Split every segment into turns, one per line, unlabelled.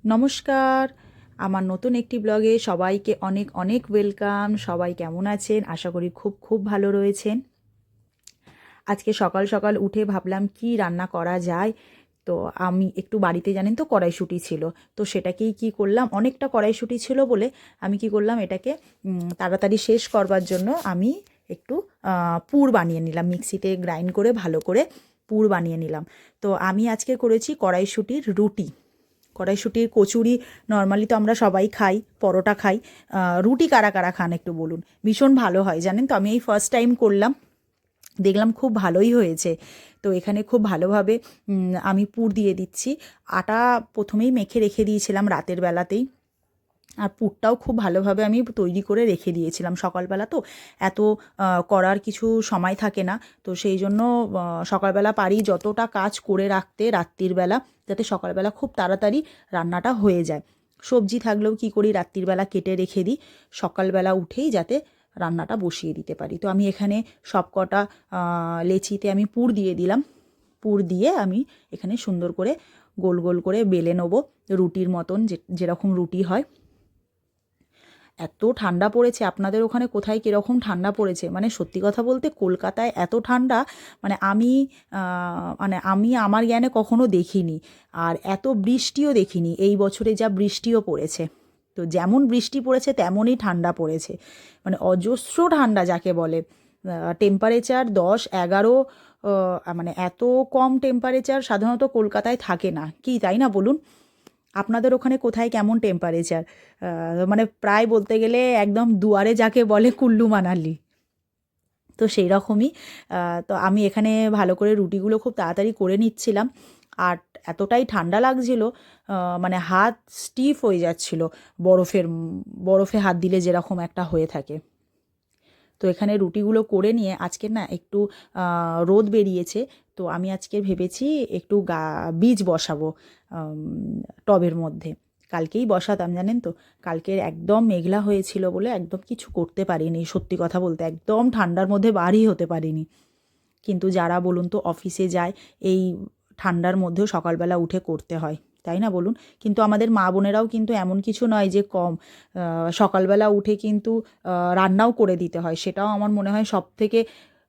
নমস্কার, আমার নতুন একটি ব্লগে সবাইকে অনেক অনেক ওয়েলকাম। সবাই কেমন আছেন? আশা করি খুব খুব ভালো রয়েছেন। আজকে সকাল সকাল উঠে ভাবলাম কি রান্না করা যায়। তো আমি একটু বাড়িতে জানেন তো কড়াইশুঁটি ছিল, তো সেটাকেই কি করলাম, অনেকটা কড়াইশুঁটি ছিল বলে আমি কি করলাম, এটাকে তাড়াতাড়ি শেষ করবার জন্য আমি একটু পুর বানিয়ে নিলাম, মিক্সিতে গ্রাইন্ড করে ভালো করে পুর বানিয়ে নিলাম। তো আমি আজকে করেছি কড়াইশুঁটির রুটি, কড়াইশুঁটির কচুরি। নর্মালি তো আমরা সবাই খাই, পরোটা খাই, রুটি কারা কারা খান একটু বলুন। ভীষণ ভালো হয় জানেন তো, আমি এই ফার্স্ট টাইম করলাম, দেখলাম খুব ভালোই হয়েছে। তো এখানে খুব ভালোভাবে আমি পুর দিয়ে দিচ্ছি। আটা প্রথমেই মেখে রেখে দিয়েছিলাম রাতের বেলাতেই, আর পুরটাও খুব ভালোভাবে আমি তৈরি করে রেখে দিয়েছিলাম। সকালবেলা তো এত করার কিছু সময় থাকে না, তো সেই জন্য সকালবেলা পারি যতটা কাজ করে রাখতে রাত্রির বেলা, যাতে সকালবেলা খুব তাড়াতাড়ি রান্নাটা হয়ে যায়। সবজি থাকলেও কি করি, রাত্রির বেলা কেটে রেখে দিই, সকালবেলা উঠেই যাতে রান্নাটা বসিয়ে দিতে পারি। তো আমি এখানে সব কটা লেচিতে আমি পুর দিয়ে দিলাম। পুর দিয়ে আমি এখানে সুন্দর করে গোল গোল করে বেলে নেবো, রুটির মতন, যেরকম রুটি হয়। এত ঠান্ডা পড়েছে, আপনাদের ওখানে কোথায় কীরকম ঠান্ডা পড়েছে? মানে সত্যি কথা বলতে কলকাতায় এত ঠান্ডা মানে আমি আমার জ্ঞানে কখনো দেখিনি। আর এত বৃষ্টিও দেখিনি, এই বছরে যা বৃষ্টিও পড়েছে। তো যেমন বৃষ্টি পড়েছে তেমনই ঠান্ডা পড়েছে, মানে অজস্র ঠান্ডা যাকে বলে। টেম্পারেচার 10-11, মানে এত কম টেম্পারেচার সাধারণত কলকাতায় থাকে না, কি তাই না বলুন? আপনাদের ওখানে কোথায় কেমন টেম্পারেচার? মানে প্রায় বলতে গেলে একদম দুয়ারে যাকে বলে কুল্লু মানালি, তো সেই রকমই। তো আমি এখানে ভালো করে রুটিগুলো খুব তাড়াতাড়ি করে নিচ্ছিলাম, আর এতটাই ঠান্ডা লাগছিল, মানে হাত স্টিফ হয়ে যাচ্ছিল, বরফে হাত দিলে যেরকম একটা হয়ে থাকে। তো এখানে রুটিগুলো করে নিয়ে আজকে না একটু রোদ বেরিয়েছে, তো আমি আজকে ভেবেছি একটু বীজ বসাবো টবের মধ্যে। কালকেই বসাতাম জানেন তো, কালকের একদম মেঘলা হয়েছিল বলে একদম কিছু করতে পারিনি, সত্যি কথা বলতে একদম ঠান্ডার মধ্যে বাড়ি হতে পারিনি। কিন্তু যারা বলুন তো অফিসে যায়, এই ঠান্ডার মধ্যেও সকালবেলা উঠে করতে হয়, তাই না বলুন? কিন্তু আমাদের মা বোনেরাও কিন্তু এমন কিছু নয় যে কম, সকালবেলা উঠে কিন্তু রান্নাও করে দিতে হয়। সেটাও আমার মনে হয় সব থেকে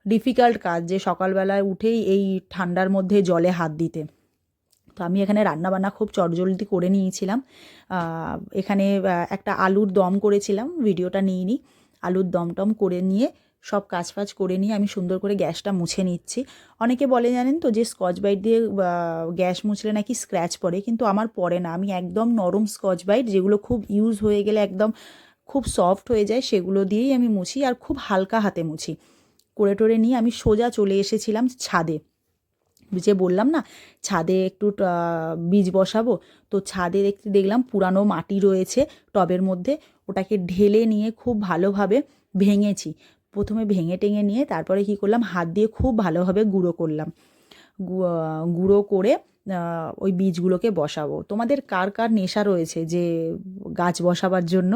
ডিফিকাল্ট কাজ, যে সকালবেলায় উঠেই এই ঠান্ডার মধ্যে জলে হাত দিতে। তো আমি এখানে রান্নাবান্না খুব চটজলদি করে নিয়েছিলাম। এখানে একটা আলুর দম করেছিলাম, ভিডিওটা নিইনি। আলুর দম টম করে নিয়ে সব কাজ ফাজ করে নিয়ে আমি সুন্দর করে গ্যাসটা মুছে নিচ্ছি। অনেকে বলে জানেন তো যে স্কচ ব্রাইট দিয়ে গ্যাস মুছলে নাকি স্ক্র্যাচ পড়ে, কিন্তু আমার পড়ে না। আমি একদম নরম স্কচ ব্রাইট, যেগুলো খুব ইউজ হয়ে গেলে একদম খুব সফট হয়ে যায়, সেগুলো দিয়েই আমি মুছি, আর খুব হালকা হাতে মুছি। করে টোরে নিয়ে আমি সোজা চলে এসেছিলাম ছাদে। যে বললাম না ছাদে একটু বীজ বসাবো, তো ছাদে দেখলাম পুরানো মাটি রয়েছে টবের মধ্যে, ওটাকে ঢেলে নিয়ে খুব ভালোভাবে ভেঙেছি। প্রথমে ভেঙে টেঙে নিয়ে তারপরে কি করলাম, হাত দিয়ে খুব ভালোভাবে গুঁড়ো করলাম। গুঁড়ো করে ওই বীজগুলোকে বসাবো। তোমাদের কার কার নেশা রয়েছে যে গাছ বসাবার জন্য?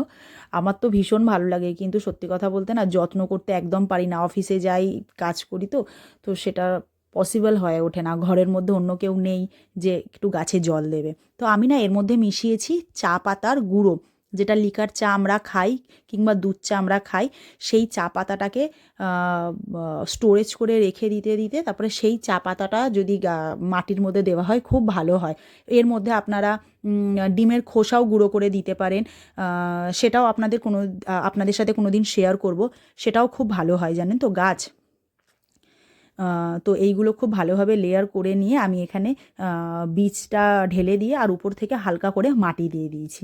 আমার তো ভীষণ ভালো লাগে, কিন্তু সত্যি কথা বলতে না যত্ন করতে একদম পারি না। অফিসে যাই, কাজ করি, তো তো সেটা পসিবল হয়ে ওঠে না, ঘরের মধ্যে অন্য কেউ নেই যে একটু গাছে জল দেবে। তো আমি না এর মধ্যে মিশিয়েছি চা পাতার গুঁড়ো, যেটা লিকার চা আমরা খাই কিংবা দুধ চা আমরা খাই, সেই চা পাতাটাকে স্টোরেজ করে রেখে দিতে দিতে তারপরে সেই চা পাতাটা যদি মাটির মধ্যে দেওয়া হয় খুব ভালো হয়। এর মধ্যে আপনারা ডিমের খোসাও গুঁড়ো করে দিতে পারেন, সেটাও আপনাদের সাথে কোনো দিন শেয়ার করব। সেটাও খুব ভালো হয় জানেন তো গাছ। তো এইগুলো খুব ভালোভাবে লেয়ার করে নিয়ে আমি এখানে বীজটা ঢেলে দিয়ে আর উপর থেকে হালকা করে মাটি দিয়ে দিয়েছি,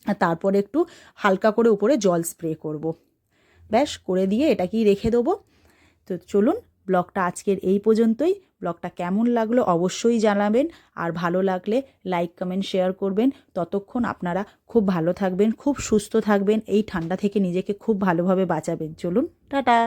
আর তারপরে একটু হালকা করে উপরে জল স্প্রে করব। ব্যাস করে দিয়ে এটাকেই রেখে দেবো। তো চলুন, ব্লগটা আজকের এই পর্যন্তই। ব্লগটা কেমন লাগলো অবশ্যই জানাবেন, আর ভালো লাগলে লাইক কমেন্ট শেয়ার করবেন। ততক্ষণ আপনারা খুব ভালো থাকবেন, খুব সুস্থ থাকবেন, এই ঠান্ডা থেকে নিজেকে খুব ভালোভাবে বাঁচাবেন। চলুন, টাটা।